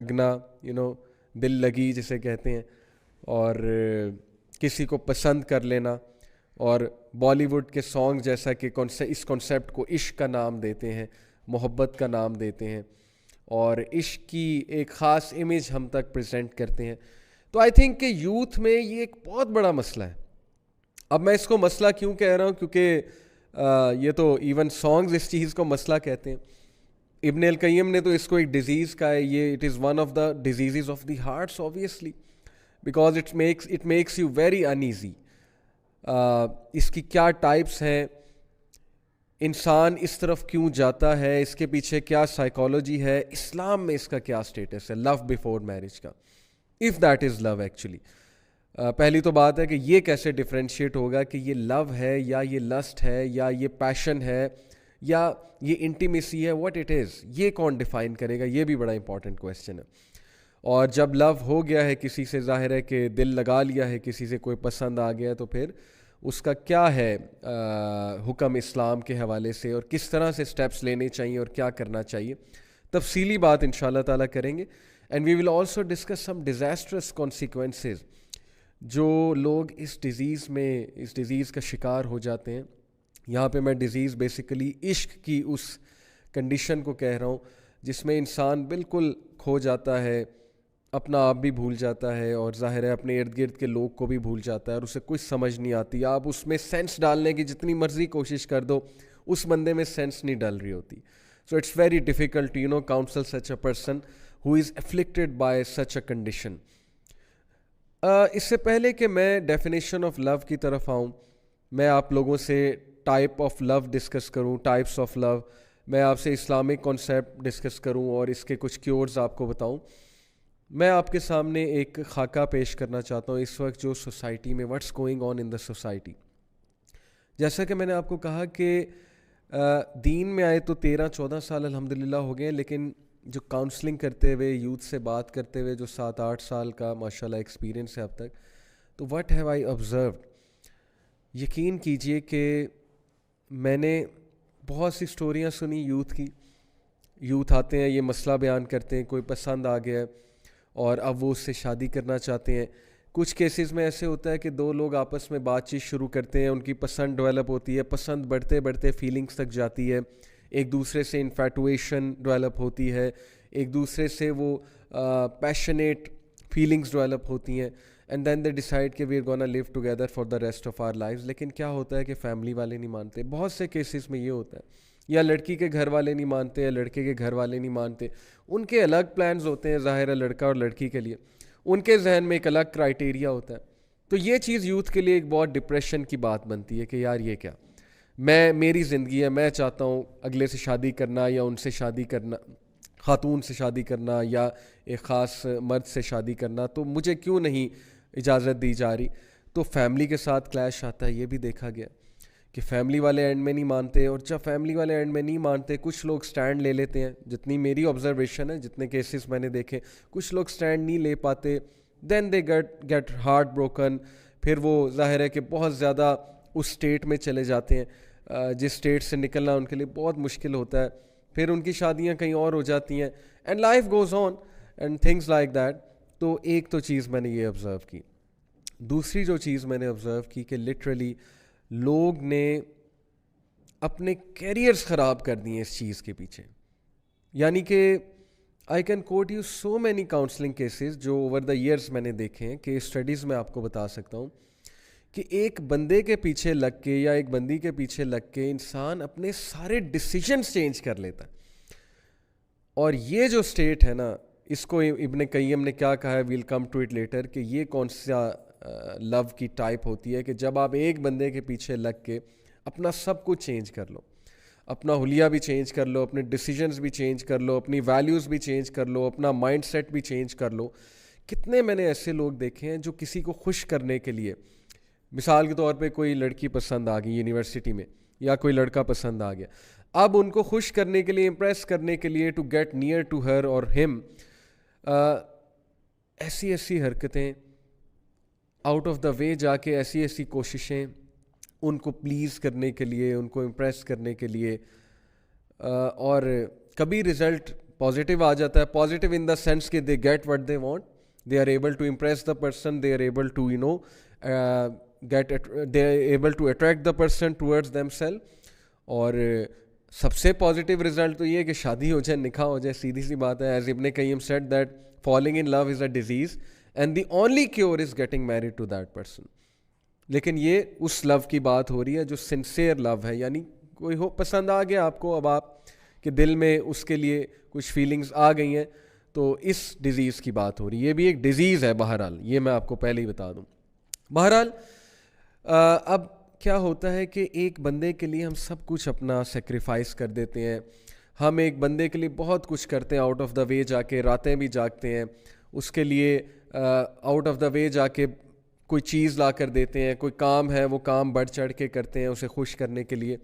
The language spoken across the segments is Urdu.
لگنا، دل لگی جسے کہتے ہیں، اور کسی کو پسند کر لینا، اور بالی ووڈ کے سانگ جیسا کہ اس کانسیپٹ کو عشق کا نام دیتے ہیں، محبت کا نام دیتے ہیں، اور عشق کی ایک خاص امیج ہم تک پریزنٹ کرتے ہیں. تو آئی تھنک کہ یوتھ میں یہ ایک بہت بڑا مسئلہ ہے. اب میں اس کو مسئلہ کیوں کہہ رہا ہوں، کیونکہ یہ تو ایون سانگز اس چیز کو مسئلہ کہتے ہیں. ابن القیم نے تو اس کو ایک ڈیزیز کا ہے. یہ it is one of the diseases of the hearts obviously, because it makes you very uneasy. اس کی کیا ٹائپس ہیں، انسان اس طرف کیوں جاتا ہے، اس کے پیچھے کیا سائیکالوجی ہے، اسلام میں اس کا کیا اسٹیٹس ہے لو بیفور میرج کا، if that is love actually. پہلی تو بات ہے کہ یہ کیسے ڈفرینشیٹ ہوگا کہ یہ لو ہے یا یہ لسٹ ہے یا یہ پیشن ہے یا یہ انٹیمیسی ہے، واٹ اٹ از، یہ کون ڈیفائن کرے گا؟ یہ بھی بڑا امپورٹنٹ کویسچن ہے. اور جب لو ہو گیا ہے کسی سے، ظاہر ہے کہ دل لگا لیا ہے کسی سے، کوئی پسند آ گیا، تو پھر اس کا کیا ہے حکم اسلام کے حوالے سے، اور کس طرح سے سٹیپس لینے چاہیے اور کیا کرنا چاہیے. تفصیلی بات انشاءاللہ تعالیٰ کریں گے. And we will also discuss some disastrous consequences جو لوگ اس ڈیزیز کا شکار ہو جاتے ہیں. یہاں پہ میں ڈیزیز بیسیکلی عشق کی اس کنڈیشن کو کہہ رہا ہوں جس میں انسان بالکل کھو جاتا ہے، اپنا آپ بھی بھول جاتا ہے، اور ظاہر ہے اپنے ارد گرد کے لوگ کو بھی بھول جاتا ہے، اور اسے کچھ سمجھ نہیں آتی. آپ اس میں سینس ڈالنے کی جتنی مرضی کوشش کر دو، اس بندے میں سینس نہیں ڈال رہی ہوتی. So it's very difficult to counsel such a person who is afflicted by such a condition. اس سے پہلے کہ میں ڈیفینیشن آف لو کی طرف آؤں، میں آپ لوگوں سے ٹائپ آف لو ڈسکس کروں، ٹائپس آف لو، میں آپ سے اسلامک کانسیپٹ ڈسکس کروں اور اس کے کچھ کیورز آپ کو بتاؤں. میں آپ کے سامنے ایک خاکہ پیش کرنا چاہتا ہوں اس وقت جو سوسائٹی میں what's going on in the society. جیسا کہ میں نے آپ کو کہا کہ دین میں آئے تو 13-14 سال الحمدللہ ہو گئے، لیکن جو کاؤنسلنگ کرتے ہوئے، یوتھ سے بات کرتے ہوئے جو 7-8 سال کا ماشاءاللہ ایکسپیرینس ہے اب تک، تو واٹ ہیو آئی آبزروڈ، یقین کیجئے کہ میں نے بہت سی سٹوریاں سنی یوتھ کی. یوتھ آتے ہیں، یہ مسئلہ بیان کرتے ہیں، کوئی پسند آ گیا اور اب وہ اس سے شادی کرنا چاہتے ہیں. کچھ کیسز میں ایسے ہوتا ہے کہ دو لوگ آپس میں بات چیت شروع کرتے ہیں، ان کی پسند ڈیولپ ہوتی ہے، پسند بڑھتے بڑھتے فیلنگز تک جاتی ہے، ایک دوسرے سے انفیٹویشن ڈیولپ ہوتی ہے، ایک دوسرے سے وہ پیشنیٹ فیلنگز ڈیولپ ہوتی ہیں، اینڈ دین دے ڈیسائڈ کہ we are gonna live together for the rest of our lives. لیکن کیا ہوتا ہے کہ فیملی والے نہیں مانتے. بہت سے کیسز میں یہ ہوتا ہے، یا لڑکی کے گھر والے نہیں مانتے، یا لڑکے کے گھر والے نہیں مانتے. ان کے الگ پلانز ہوتے ہیں، ظاہر ہے لڑکا اور لڑکی کے لیے ان کے ذہن میں ایک الگ کرائٹیریا ہوتا ہے. تو یہ چیز یوتھ کے لیے ایک بہت ڈپریشن کی بات بنتی ہے کہ یار یہ کیا، میری زندگی ہے، میں چاہتا ہوں اگلے سے شادی کرنا، یا ان سے شادی کرنا، خاتون سے شادی کرنا، یا ایک خاص مرد سے شادی کرنا، تو مجھے کیوں نہیں اجازت دی جا رہی. تو فیملی کے ساتھ کلیش آتا ہے. یہ بھی دیکھا گیا کہ فیملی والے اینڈ میں نہیں مانتے، اور جب فیملی والے اینڈ میں نہیں مانتے کچھ لوگ سٹینڈ لے لیتے ہیں. جتنی میری آبزرویشن ہے، جتنے کیسز میں نے دیکھے، کچھ لوگ سٹینڈ نہیں لے پاتے، دین دے گیٹ ہارٹ بروکن. پھر وہ ظاہر ہے کہ بہت زیادہ اس سٹیٹ میں چلے جاتے ہیں جس سٹیٹ سے نکلنا ان کے لیے بہت مشکل ہوتا ہے. پھر ان کی شادیاں کہیں اور ہو جاتی ہیں، and life goes on and things like that. تو ایک تو چیز میں نے یہ آبزرو کی. دوسری جو چیز میں نے آبزرو کی کہ لٹرلی لوگ نے اپنے کیریئرز خراب کر دیے اس چیز کے پیچھے. یعنی کہ I can quote you so many counselling cases جو اوور دا ایئرس میں نے دیکھے ہیں، کہ اسٹڈیز میں آپ کو بتا سکتا ہوں کہ ایک بندے کے پیچھے لگ کے یا ایک بندی کے پیچھے لگ کے انسان اپنے سارے ڈیسیجنز چینج کر لیتا ہے. اور یہ جو سٹیٹ ہے نا، اس کو ابن قیم نے کیا کہا ہے، well come to it later, کہ یہ کون سا لو کی ٹائپ ہوتی ہے کہ جب آپ ایک بندے کے پیچھے لگ کے اپنا سب کچھ چینج کر لو، اپنا حلیہ بھی چینج کر لو، اپنے ڈیسیجنز بھی چینج کر لو، اپنی ویلیوز بھی چینج کر لو، اپنا مائنڈ سیٹ بھی چینج کر لو. کتنے میں نے ایسے لوگ دیکھے ہیں جو کسی کو خوش کرنے کے لیے، مثال کے طور پہ کوئی لڑکی پسند آ گئی یونیورسٹی میں، یا کوئی لڑکا پسند آ گیا، اب ان کو خوش کرنے کے لیے، امپریس کرنے کے لیے، to get near to her اور ہم، ایسی ایسی حرکتیں، آؤٹ آف دا وے جا کے ایسی ایسی کوششیں ان کو پلیز کرنے کے لیے، ان کو امپریس کرنے کے لیے، اور کبھی رزلٹ پازیٹیو آ جاتا ہے. پازیٹیو ان دا سینس کہ they get what they want, they are able to impress the person, they are able to they are able to attract the person towards them self. اور سب سے پازیٹیو رزلٹ تو یہ ہے کہ شادی ہو جائے, نکاح ہو جائے, سیدھی سی بات ہے. As Ibn Qayyim said that falling in love is a disease and the only cure is getting married to that person. لیکن یہ اس لو کی بات ہو رہی ہے جو سنسیئر لو ہے, یعنی کوئی ہو پسند آ گیا آپ کو, اب آپ کے دل میں اس کے لیے کچھ فیلنگز آ گئی ہیں, تو اس ڈیزیز کی بات ہو رہی ہے. یہ بھی ایک ڈیزیز ہے بہرحال, یہ میں آپ کو پہلے ہی بتا دوں. بہرحال اب کیا ہوتا ہے کہ ایک بندے کے لیے ہم سب کچھ اپنا سیکریفائس کر دیتے ہیں. ہم ایک بندے کے لیے بہت کچھ کرتے ہیں, آؤٹ آف دا وے جا کے راتیں بھی جاگتے ہیں اس کے لیے, آؤٹ آف دا وے جا کے کوئی چیز لا کر دیتے ہیں, کوئی کام ہے وہ کام بڑھ چڑھ کے کرتے ہیں اسے خوش کرنے کے لیے,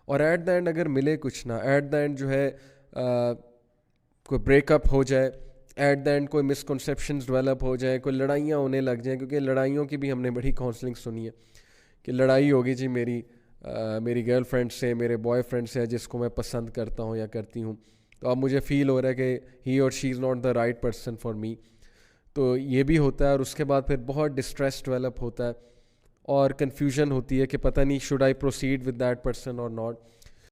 اور ایٹ دا اینڈ اگر ملے کچھ نہ, ایٹ دا اینڈ جو ہے کوئی بریک اپ ہو جائے, ایٹ دا اینڈ کوئی مسکنسیپشنز ڈیولپ ہو جائیں, کوئی لڑائیاں ہونے لگ جائیں, کیونکہ لڑائیوں کی بھی ہم نے بڑی کاؤنسلنگ سنی ہے کہ لڑائی ہوگی جی میری گرل فرینڈ سے, میرے بوائے فرینڈ سے جس کو میں پسند کرتا ہوں یا کرتی ہوں, تو اب مجھے فیل ہو رہا ہے کہ he or she is not the right person for me. تو یہ بھی ہوتا ہے, اور اس کے بعد پھر بہت ڈسٹریس ڈیولپ ہوتا ہے اور کنفیوژن ہوتی ہے کہ پتہ نہیں should I proceed with that person اور ناٹ.